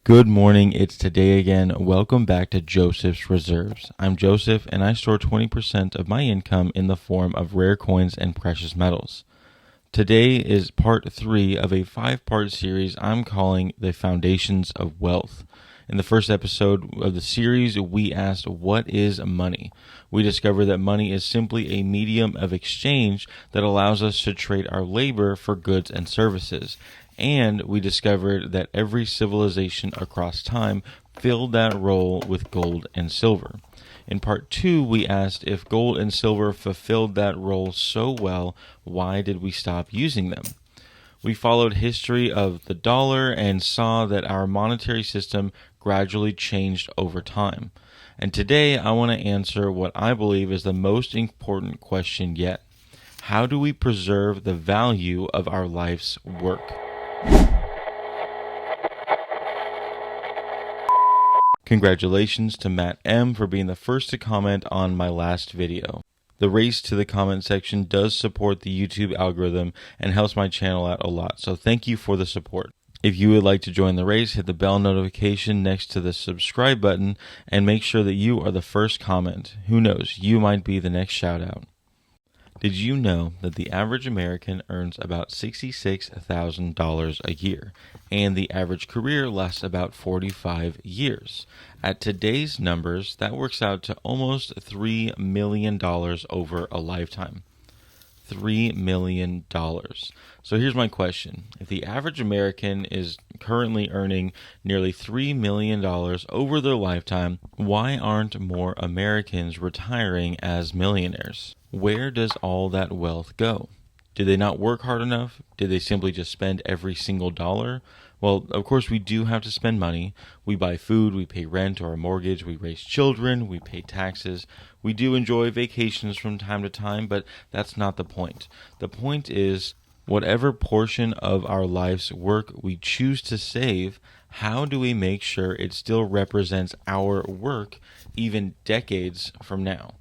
Good morning, it's today again. Welcome back to Joseph's Reserves. I'm Joseph and I store 20% of my income in the form of rare coins and precious metals. Today is part 3 of a 5-part series I'm calling The Foundations of Wealth. In the first episode of the series, we asked, what is money? We discovered that money is simply a medium of exchange that allows us to trade our labor for goods and services. And we discovered that every civilization across time filled that role with gold and silver. In part 2, we asked if gold and silver fulfilled that role so well, why did we stop using them? We followed history of the dollar and saw that our monetary system gradually changed over time. And today I want to answer what I believe is the most important question yet. How do we preserve the value of our life's work? Congratulations to Matt M. for being the first to comment on my last video. The race to the comment section does support the YouTube algorithm and helps my channel out a lot, so thank you for the support. If you would like to join the race, hit the bell notification next to the subscribe button and make sure that you are the first comment. Who knows, you might be the next shout out. Did you know that the average American earns about $66,000 a year, and the average career lasts about 45 years? At today's numbers, that works out to almost $3 million over a lifetime. $3 million. So here's my question. If the average American is currently earning nearly $3 million over their lifetime, why aren't more Americans retiring as millionaires? Where does all that wealth go? Did they not work hard enough? Did they simply just spend every single dollar? Well, of course, we do have to spend money. We buy food, we pay rent or a mortgage, we raise children, we pay taxes. We do enjoy vacations from time to time, but that's not the point. The point is, whatever portion of our life's work we choose to save, how do we make sure it still represents our work even decades from now?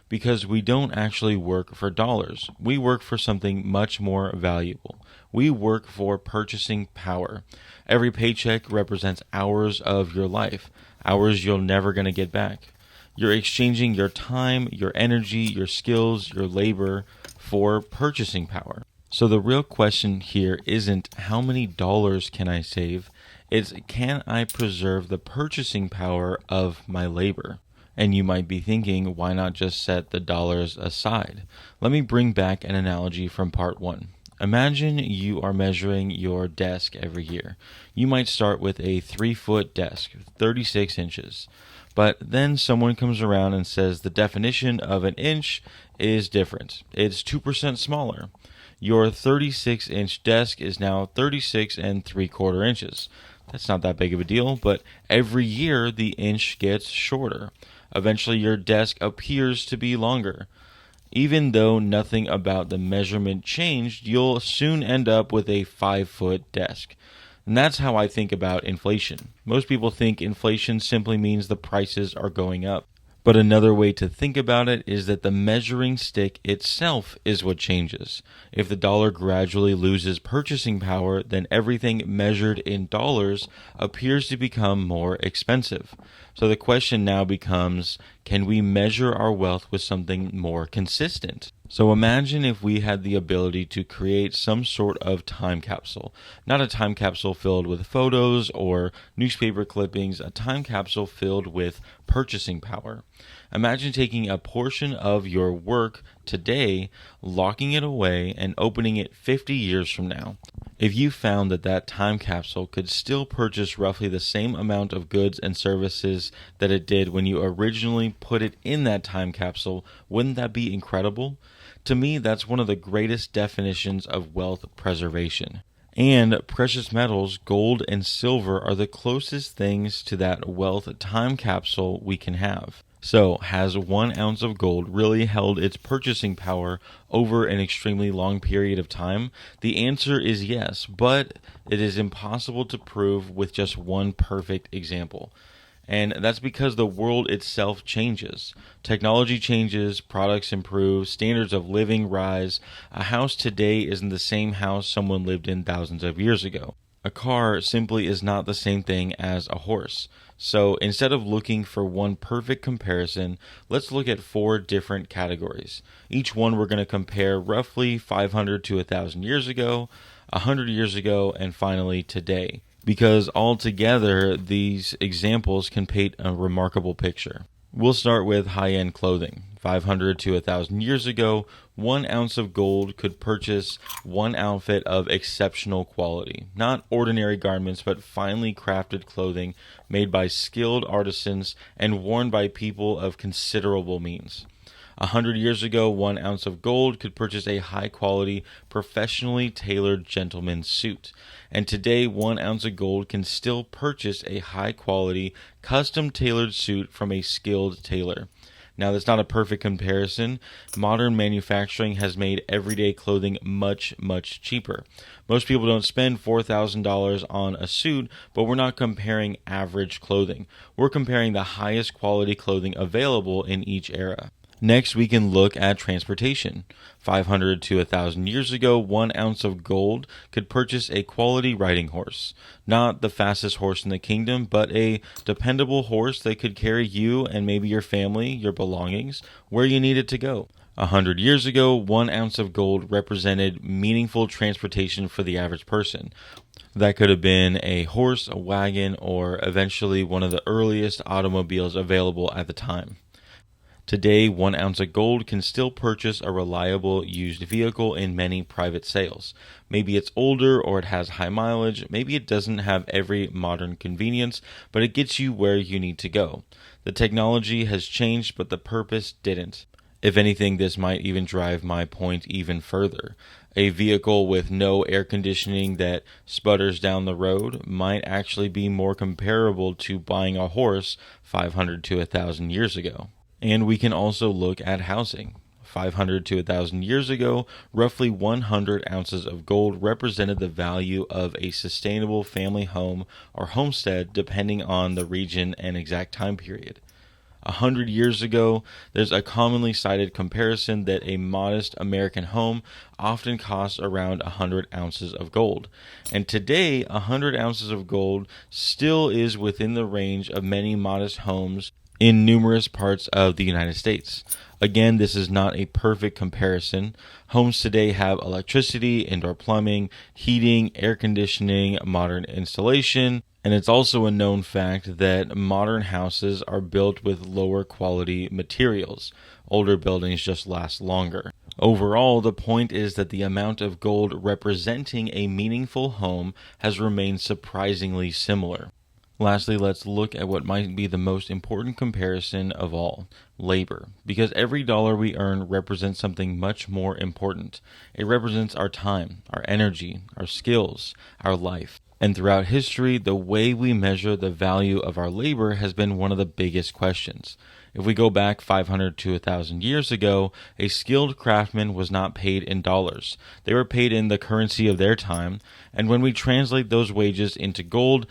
Because we don't actually work for dollars. We work for something much more valuable. We work for purchasing power. Every paycheck represents hours of your life, hours you're never going to get back. You're exchanging your time, your energy, your skills, your labor for purchasing power. So the real question here isn't how many dollars can I save? It's can I preserve the purchasing power of my labor? And you might be thinking, why not just set the dollars aside? Let me bring back an analogy from part 1. Imagine you are measuring your desk every year. You might start with a 3-foot desk, 36 inches. But then someone comes around and says the definition of an inch is different. It's 2% smaller. Your 36-inch desk is now 36 3/4 inches. That's not that big of a deal, but every year the inch gets shorter. Eventually your desk appears to be longer. Even though nothing about the measurement changed, you'll soon end up with a 5-foot desk. And that's how I think about inflation. Most people think inflation simply means the prices are going up. But another way to think about it is that the measuring stick itself is what changes. If the dollar gradually loses purchasing power, then everything measured in dollars appears to become more expensive. So the question now becomes, can we measure our wealth with something more consistent? So imagine if we had the ability to create some sort of time capsule. Not a time capsule filled with photos or newspaper clippings, a time capsule filled with purchasing power. Imagine taking a portion of your work today, locking it away, and opening it 50 years from now. If you found that that time capsule could still purchase roughly the same amount of goods and services that it did when you originally put it in that time capsule, wouldn't that be incredible? To me, that's one of the greatest definitions of wealth preservation. And precious metals, gold and silver, are the closest things to that wealth time capsule we can have. So, has 1 ounce of gold really held its purchasing power over an extremely long period of time? The answer is yes, but it is impossible to prove with just one perfect example. And that's because the world itself changes. Technology changes, products improve, standards of living rise. A house today isn't the same house someone lived in thousands of years ago. A car simply is not the same thing as a horse. So instead of looking for one perfect comparison, let's look at 4 different categories. Each one we're going to compare roughly 500 to 1,000 years ago, 100 years ago, and finally today. Because altogether, these examples can paint a remarkable picture. We'll start with high-end clothing. 500 to 1,000 years ago, 1 ounce of gold could purchase one outfit of exceptional quality. Not ordinary garments, but finely crafted clothing made by skilled artisans and worn by people of considerable means. 100 years ago, 1 ounce of gold could purchase a high-quality, professionally tailored gentleman's suit. And today, 1 ounce of gold can still purchase a high-quality, custom-tailored suit from a skilled tailor. Now, that's not a perfect comparison. Modern manufacturing has made everyday clothing much, much cheaper. Most people don't spend $4,000 on a suit, but we're not comparing average clothing. We're comparing the highest quality clothing available in each era. Next, we can look at transportation. 500 to 1,000 years ago, 1 ounce of gold could purchase a quality riding horse. Not the fastest horse in the kingdom, but a dependable horse that could carry you and maybe your family, your belongings, where you needed to go. 100 years ago, 1 ounce of gold represented meaningful transportation for the average person. That could have been a horse, a wagon, or eventually one of the earliest automobiles available at the time. Today, 1 ounce of gold can still purchase a reliable used vehicle in many private sales. Maybe it's older or it has high mileage. Maybe it doesn't have every modern convenience, but it gets you where you need to go. The technology has changed, but the purpose didn't. If anything, this might even drive my point even further. A vehicle with no air conditioning that sputters down the road might actually be more comparable to buying a horse 500 to 1,000 years ago. And we can also look at housing. 500 to 1,000 years ago, roughly 100 ounces of gold represented the value of a sustainable family home or homestead depending on the region and exact time period. 100 years ago, there's a commonly cited comparison that a modest American home often costs around 100 ounces of gold. And today, 100 ounces of gold still is within the range of many modest homes in numerous parts of the United States. Again, this is not a perfect comparison. Homes today have electricity, indoor plumbing, heating, air conditioning, modern installation, and it's also a known fact that modern houses are built with lower quality materials. Older buildings just last longer. Overall, the point is that the amount of gold representing a meaningful home has remained surprisingly similar. Lastly, let's look at what might be the most important comparison of all, labor. Because every dollar we earn represents something much more important. It represents our time, our energy, our skills, our life. And throughout history, the way we measure the value of our labor has been one of the biggest questions. If we go back 500 to 1,000 years ago, a skilled craftsman was not paid in dollars. They were paid in the currency of their time, and when we translate those wages into gold,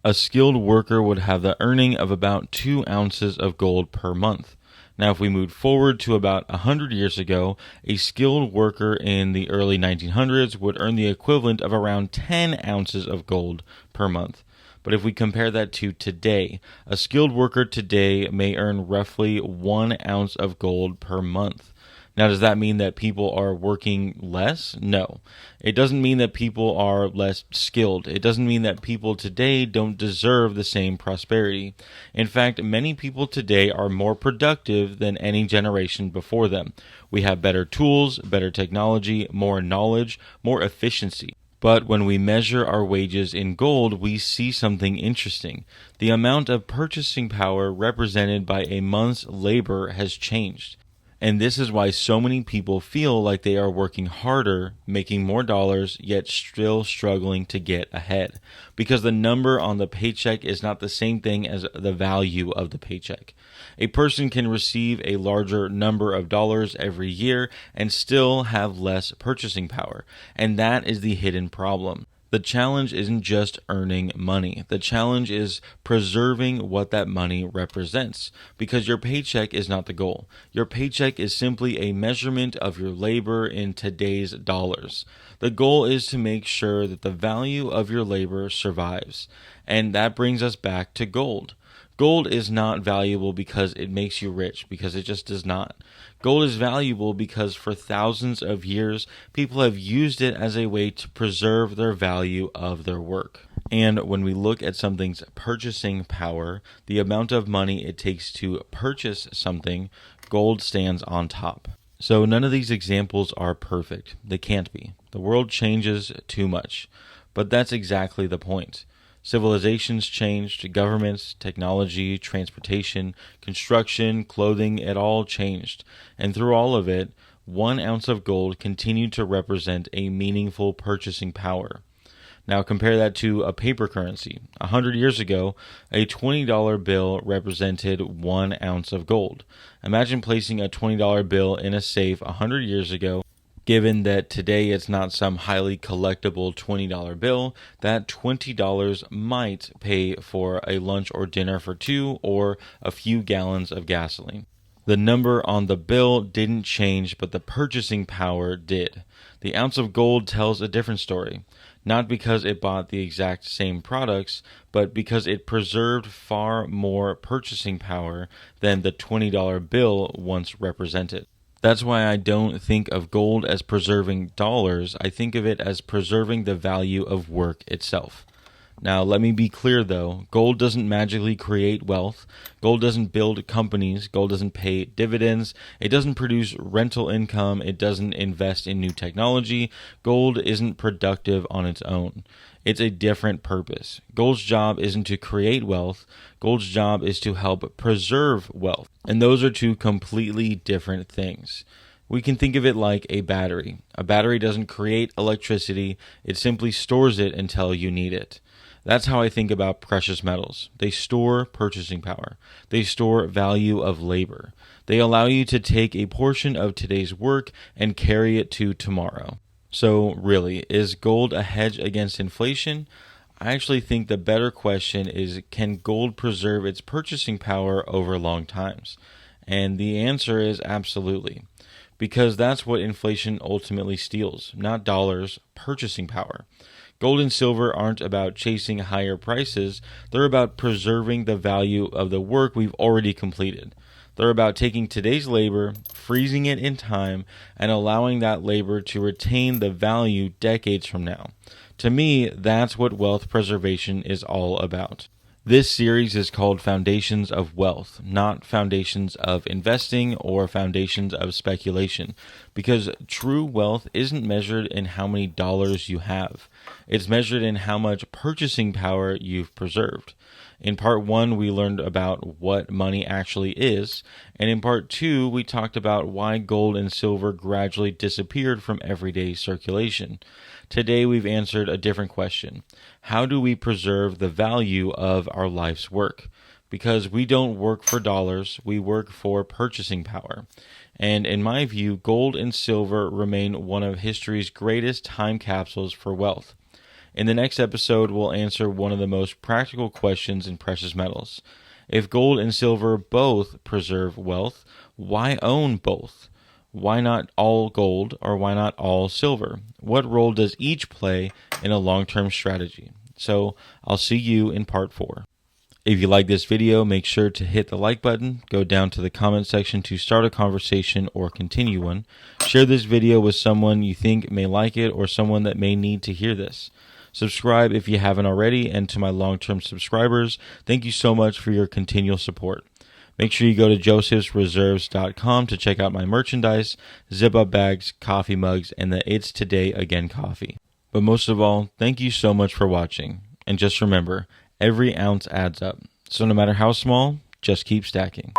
a skilled worker would have the earning of about 2 ounces of gold per month. Now, if we move forward to about 100 years ago, a skilled worker in the early 1900s would earn the equivalent of around 10 ounces of gold per month. But if we compare that to today, a skilled worker today may earn roughly 1 ounce of gold per month. Now, does that mean that people are working less? No. It doesn't mean that people are less skilled. It doesn't mean that people today don't deserve the same prosperity. In fact, many people today are more productive than any generation before them. We have better tools, better technology, more knowledge, more efficiency. But when we measure our wages in gold, we see something interesting. The amount of purchasing power represented by a month's labor has changed. And this is why so many people feel like they are working harder, making more dollars, yet still struggling to get ahead. Because the number on the paycheck is not the same thing as the value of the paycheck. A person can receive a larger number of dollars every year and still have less purchasing power. And that is the hidden problem. The challenge isn't just earning money. The challenge is preserving what that money represents, because your paycheck is not the goal. Your paycheck is simply a measurement of your labor in today's dollars. The goal is to make sure that the value of your labor survives. And that brings us back to gold. Gold is not valuable because it makes you rich, because it just does not. Gold is valuable because for thousands of years, people have used it as a way to preserve their value of their work. And when we look at something's purchasing power, the amount of money it takes to purchase something, gold stands on top. So none of these examples are perfect. They can't be. The world changes too much. But that's exactly the point. Civilizations changed, governments, technology, transportation, construction, clothing, it all changed. And through all of it, 1 ounce of gold continued to represent a meaningful purchasing power. Now compare that to a paper currency. 100 years ago, a $20 bill represented 1 ounce of gold. Imagine placing a $20 bill in a safe 100 years ago. Given that today it's not some highly collectible $20 bill, that $20 might pay for a lunch or dinner for 2 or a few gallons of gasoline. The number on the bill didn't change, but the purchasing power did. The ounce of gold tells a different story, not because it bought the exact same products, but because it preserved far more purchasing power than the $20 bill once represented. That's why I don't think of gold as preserving dollars. I think of it as preserving the value of work itself. Now, let me be clear though, gold doesn't magically create wealth. Gold doesn't build companies. Gold doesn't pay dividends. It doesn't produce rental income. It doesn't invest in new technology. Gold isn't productive on its own. It's a different purpose. Gold's job isn't to create wealth. Gold's job is to help preserve wealth. And those are two completely different things. We can think of it like a battery. A battery doesn't create electricity. It simply stores it until you need it. That's how I think about precious metals. They store purchasing power. They store value of labor. They allow you to take a portion of today's work and carry it to tomorrow. So really, is gold a hedge against inflation? I actually think the better question is, can gold preserve its purchasing power over long times? And the answer is absolutely. Because that's what inflation ultimately steals, not dollars, purchasing power. Gold and silver aren't about chasing higher prices, they're about preserving the value of the work we've already completed. They're about taking today's labor, freezing it in time, and allowing that labor to retain the value decades from now. To me, that's what wealth preservation is all about. This series is called Foundations of Wealth, not Foundations of Investing or Foundations of Speculation, because true wealth isn't measured in how many dollars you have. It's measured in how much purchasing power you've preserved. In part 1, we learned about what money actually is, and in part 2, we talked about why gold and silver gradually disappeared from everyday circulation. Today, we've answered a different question. How do we preserve the value of our life's work? Because we don't work for dollars, we work for purchasing power. And in my view, gold and silver remain one of history's greatest time capsules for wealth. In the next episode, we'll answer one of the most practical questions in precious metals. If gold and silver both preserve wealth, why own both? Why not all gold or why not all silver? What role does each play in a long-term strategy? So I'll see you in part 4. If you like this video, make sure to hit the like button, go down to the comment section to start a conversation or continue one. Share this video with someone you think may like it or someone that may need to hear this. Subscribe if you haven't already, and to my long-term subscribers, thank you so much for your continual support. Make sure you go to josephsreserves.com to check out my merchandise, zip-up bags, coffee mugs, and the It's Today Again coffee. But most of all, thank you so much for watching. And just remember, every ounce adds up. So no matter how small, just keep stacking.